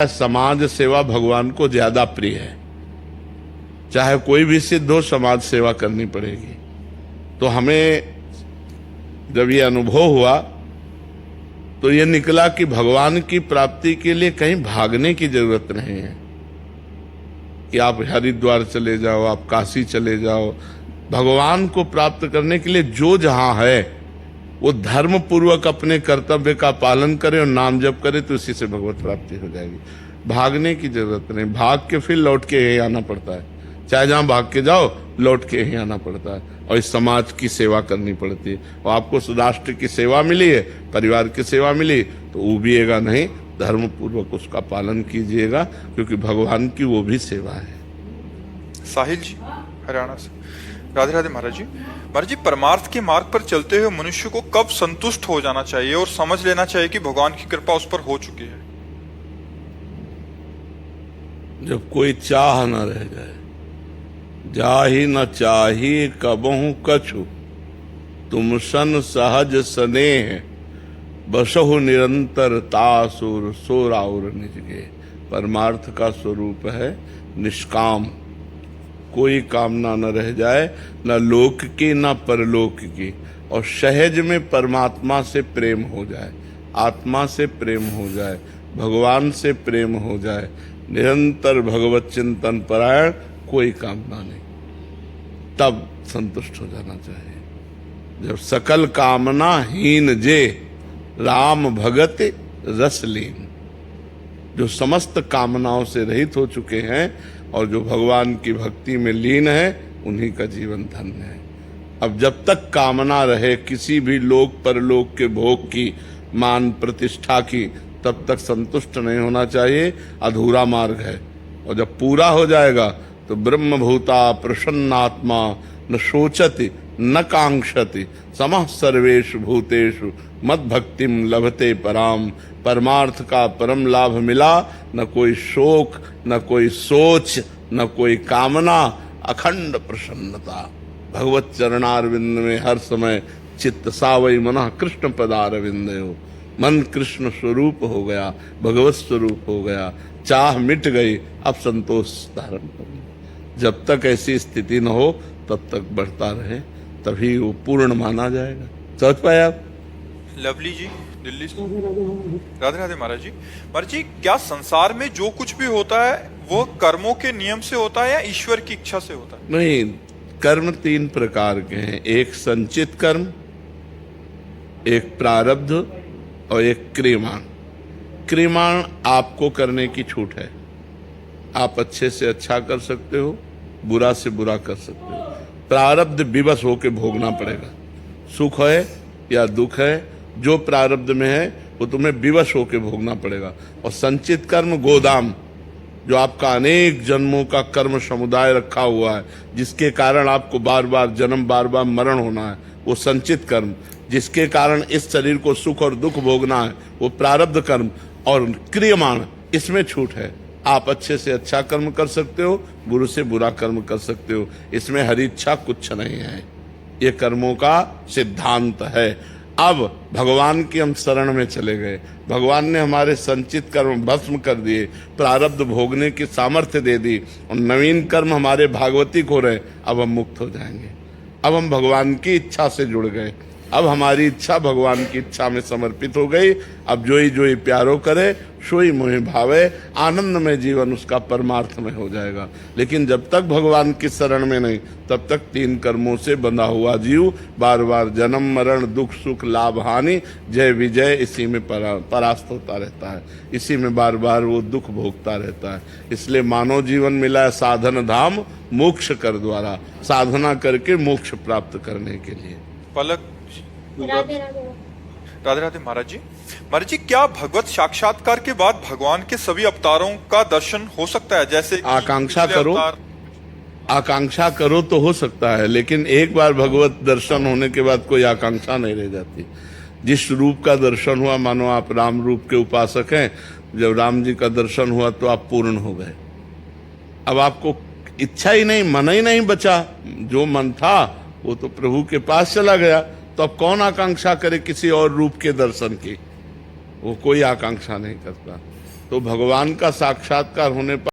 समाज सेवा भगवान को ज्यादा प्रिय है। चाहे कोई भी सिद्ध हो, समाज सेवा करनी पड़ेगी। तो हमें जब ये अनुभव हुआ तो ये निकला कि भगवान की प्राप्ति के लिए कहीं भागने की जरूरत नहीं है कि आप हरिद्वार चले जाओ, आप काशी चले जाओ। भगवान को प्राप्त करने के लिए जो जहां है वो धर्म पूर्वक अपने कर्तव्य का पालन करे और नाम जप करे तो इसी से भगवत प्राप्ति हो जाएगी। भागने की जरूरत नहीं। भाग के फिर लौट के यही आना पड़ता है। चाहे जहां भाग के जाओ, लौट के यही आना पड़ता है और इस समाज की सेवा करनी पड़ती है। और आपको राष्ट्र की सेवा मिली है, परिवार की सेवा मिली, तो उबिएगा नहीं, धर्म पूर्वक उसका पालन कीजिएगा, क्योंकि भगवान की वो भी सेवा है। साहिल जी हरियाणा से। राधे राधे महाराज जी। महाराज जी, परमार्थ के मार्ग पर चलते हुए मनुष्य को कब संतुष्ट हो जाना चाहिए और समझ लेना चाहिए कि भगवान की कृपा उस पर हो चुकी है? जब कोई चाह न रह जाए, जाहि न चाही कबहु कछु, तुम सन सहज स्नेह, बसहु निरंतर तासुर सोराउर निजगे। परमार्थ का स्वरूप है निष्काम। कोई कामना न रह जाए, न लोक की न परलोक की, और सहज में परमात्मा से प्रेम हो जाए, आत्मा से प्रेम हो जाए, भगवान से प्रेम हो जाए, निरंतर भगवत चिंतन परायण, कोई कामना नहीं, तब संतुष्ट हो जाना चाहिए। जब सकल कामना हीन जे, राम भगत रस लीन। जो समस्त कामनाओं से रहित हो चुके हैं और जो भगवान की भक्ति में लीन है, उन्हीं का जीवन धन्य है। अब जब तक कामना रहे किसी भी लोक परलोक के भोग की, मान प्रतिष्ठा की, तब तक संतुष्ट नहीं होना चाहिए, अधूरा मार्ग है। और जब पूरा हो जाएगा तो ब्रह्मभूता प्रसन्नात्मा न शोचति न कांक्षति, समः सर्वेषु भूतेषु मद भक्तिम लभते पराम। परमार्थ का परम लाभ मिला, न कोई शोक, न कोई सोच, न कोई कामना, अखंड प्रसन्नता। भगवत चरणारविंद में हर समय चित्त सावई मनः कृष्ण पदारविंदयो। मन कृष्ण स्वरूप हो गया, भगवत स्वरूप हो गया, चाह मिट गई, अब संतोष धारण कर। जब तक ऐसी स्थिति न हो तब तक बढ़ता रहे, तभी वो पूर्ण माना जाएगा। समझ पाए आप? लवली जी दिल्ली से। राधे राधे महाराज जी। महाराज जी, क्या संसार में जो कुछ भी होता है वो कर्मों के नियम से होता है या ईश्वर की इच्छा से होता है? नहीं, कर्म तीन प्रकार के हैं। एक संचित कर्म, एक प्रारब्ध और एक क्रियमाण। क्रियमाण आपको करने की छूट है। आप अच्छे से अच्छा कर सकते हो, बुरा से बुरा कर सकते हो। प्रारब्ध विवश होके भोगना पड़ेगा। सुख है या दुख है, जो प्रारब्ध में है वो तुम्हें विवश होके भोगना पड़ेगा। और संचित कर्म गोदाम, जो आपका अनेक जन्मों का कर्म समुदाय रखा हुआ है, जिसके कारण आपको बार बार जन्म, बार बार मरण होना है, वो संचित कर्म। जिसके कारण इस शरीर को सुख और दुख भोगना है, वो प्रारब्ध कर्म। और क्रियमाण, इसमें छूट है। आप अच्छे से अच्छा कर्म कर सकते हो, बुरे से बुरा कर्म कर सकते हो। इसमें हरी इच्छा कुछ नहीं है। ये कर्मों का सिद्धांत है। अब भगवान की हम शरण में चले गए, भगवान ने हमारे संचित कर्म भस्म कर दिए, प्रारब्ध भोगने की सामर्थ्य दे दी, और नवीन कर्म हमारे भागवती को रहे। अब हम मुक्त हो जाएंगे। अब हम भगवान की इच्छा से जुड़ गए। अब हमारी इच्छा भगवान की इच्छा में समर्पित हो गई। अब जो ही प्यारो करे, सोई मोहि भावे। आनंद में जीवन उसका परमार्थ में हो जाएगा। लेकिन जब तक भगवान की शरण में नहीं, तब तक तीन कर्मों से बंधा हुआ जीव बार बार जन्म मरण, दुख सुख, लाभ हानि, जय विजय, इसी में परास्त होता रहता है। इसी में बार बार वो दुख भोगता रहता है। इसलिए मानव जीवन मिला है साधन धाम, मोक्ष कर द्वारा। साधना करके मोक्ष प्राप्त करने के लिए। पलक। राधे राधे महाराज जी। महाराज जी, क्या भगवत साक्षात्कार के बाद भगवान के सभी अवतारों का दर्शन हो सकता है? जैसे आकांक्षा करो, आकांक्षा करो तो हो सकता है, लेकिन एक बार भगवत दर्शन होने के बाद कोई आकांक्षा नहीं रह जाती। जिस रूप का दर्शन हुआ, मानो आप राम रूप के उपासक हैं, जब राम जी का दर्शन हुआ तो आप पूर्ण हो गए। अब आपको इच्छा ही नहीं, मन ही नहीं बचा। जो मन था वो तो प्रभु के पास चला गया। तो अब कौन आकांक्षा करे किसी और रूप के दर्शन की? वो कोई आकांक्षा नहीं करता। तो भगवान का साक्षात्कार होने पर